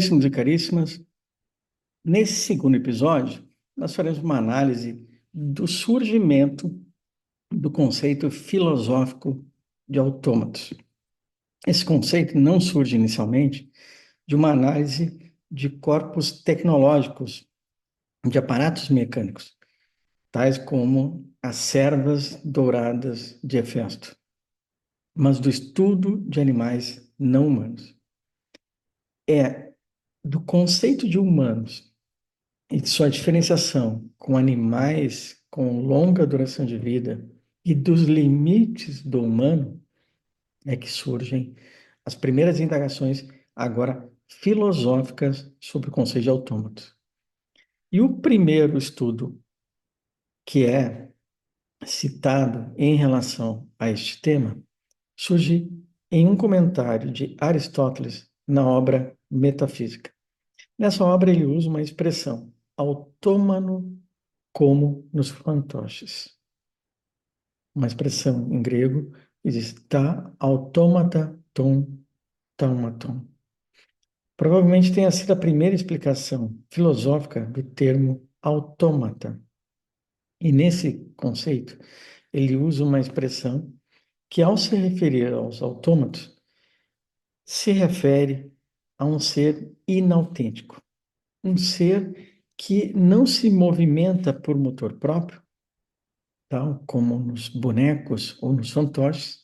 Caríssimos e caríssimas, nesse segundo episódio, nós faremos uma análise do surgimento do conceito filosófico de autômatos. Esse conceito não surge inicialmente de uma análise de corpos tecnológicos, de aparatos mecânicos, tais como as servas douradas de Hefesto, mas do estudo de animais não humanos. É do conceito de humanos e sua diferenciação com animais com longa duração de vida e dos limites do humano é que surgem as primeiras indagações, agora filosóficas, sobre o conceito de autômatos. E o primeiro estudo que é citado em relação a este tema surge em um comentário de Aristóteles na obra Metafísica. Nessa obra ele usa uma expressão, autômano como nos fantoches. Uma expressão em grego que diz ta automata ton taumaton. Provavelmente tenha sido a primeira explicação filosófica do termo autômata. E nesse conceito, ele usa uma expressão que, ao se referir aos autômatos, se refere a um ser inautêntico, um ser que não se movimenta por motor próprio, tal como nos bonecos ou nos fantoches,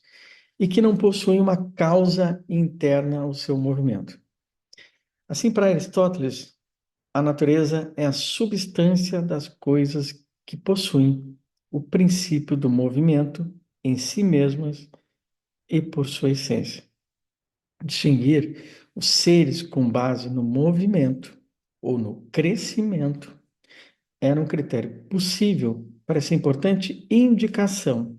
e que não possuem uma causa interna ao seu movimento. Assim, para Aristóteles, a natureza é a substância das coisas que possuem o princípio do movimento em si mesmas e por sua essência. Distinguir os seres com base no movimento ou no crescimento era um critério possível para essa importante indicação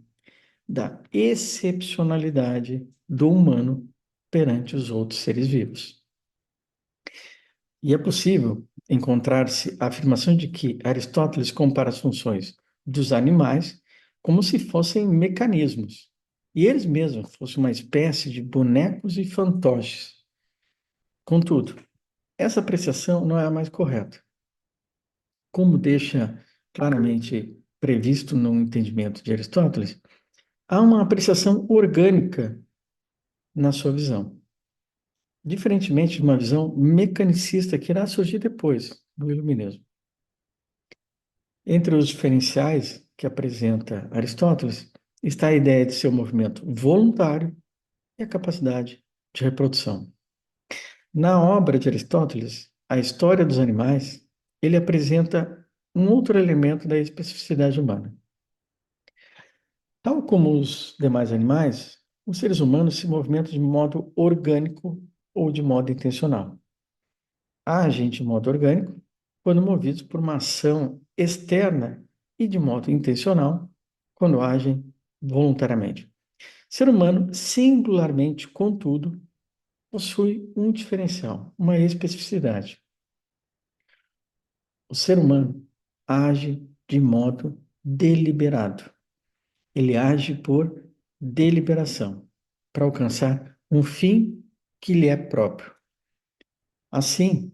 da excepcionalidade do humano perante os outros seres vivos. E é possível encontrar-se a afirmação de que Aristóteles compara as funções dos animais como se fossem mecanismos, e eles mesmos fossem uma espécie de bonecos e fantoches. Contudo, essa apreciação não é a mais correta. Como deixa claramente previsto no entendimento de Aristóteles, há uma apreciação orgânica na sua visão, diferentemente de uma visão mecanicista que irá surgir depois, no Iluminismo. Entre os diferenciais que apresenta Aristóteles está a ideia de seu movimento voluntário e a capacidade de reprodução. Na obra de Aristóteles, A História dos Animais, ele apresenta um outro elemento da especificidade humana. Tal como os demais animais, os seres humanos se movimentam de modo orgânico ou de modo intencional. Agem de modo orgânico quando movidos por uma ação externa e de modo intencional quando agem voluntariamente. Ser humano, singularmente, contudo, possui um diferencial, uma especificidade. O ser humano age de modo deliberado. Ele age por deliberação, para alcançar um fim que lhe é próprio. Assim,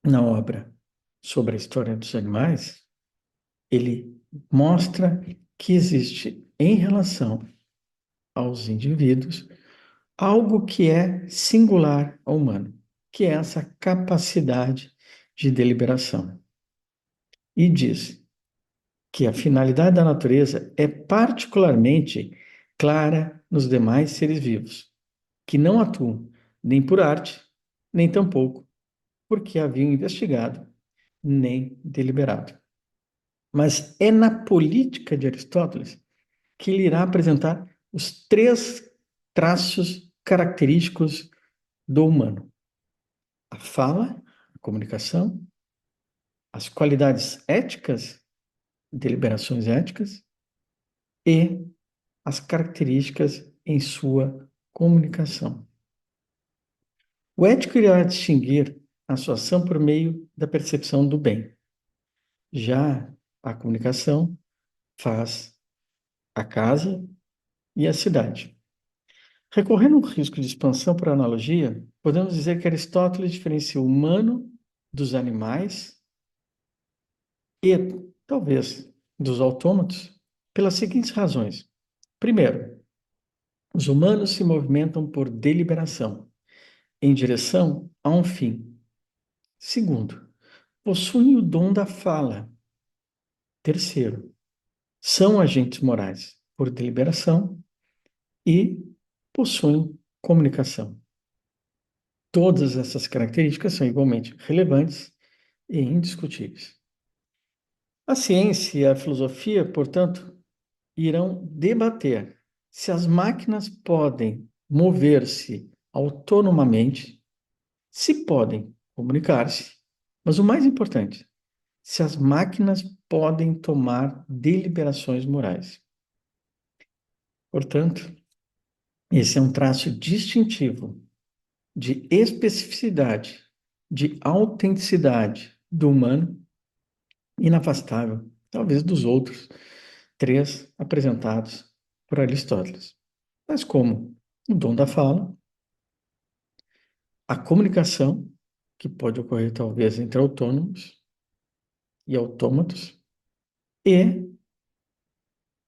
na obra sobre a história dos animais, ele mostra que existe, em relação aos indivíduos, algo que é singular ao humano, que é essa capacidade de deliberação. E diz que a finalidade da natureza é particularmente clara nos demais seres vivos, que não atuam nem por arte, nem tampouco porque haviam investigado, nem deliberado. Mas é na política de Aristóteles que ele irá apresentar os três traços característicos do humano: a fala, a comunicação, as qualidades éticas, deliberações éticas, e as características em sua comunicação. O ético irá distinguir a sua ação por meio da percepção do bem. Já a comunicação faz a casa e a cidade. Recorrendo ao risco de expansão por analogia, podemos dizer que Aristóteles diferencia o humano dos animais e, talvez, dos autômatos pelas seguintes razões. Primeiro, os humanos se movimentam por deliberação, em direção a um fim. Segundo, possuem o dom da fala. Terceiro, são agentes morais por deliberação e possuem comunicação. Todas essas características são igualmente relevantes e indiscutíveis. A ciência e a filosofia, portanto, irão debater se as máquinas podem mover-se autonomamente, se podem comunicar-se, mas o mais importante, se as máquinas podem tomar deliberações morais. Portanto, esse é um traço distintivo de especificidade, de autenticidade do humano, inafastável, talvez dos outros três apresentados por Aristóteles. Mas como o dom da fala, a comunicação, que pode ocorrer talvez entre autônomos e autômatos, e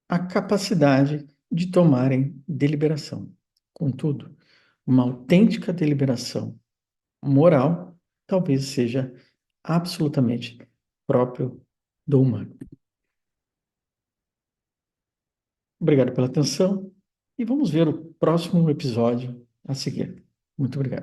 a capacidade de tomarem deliberação. Contudo, uma autêntica deliberação moral talvez seja absolutamente próprio do humano. Obrigado pela atenção e vamos ver o próximo episódio a seguir. Muito obrigado.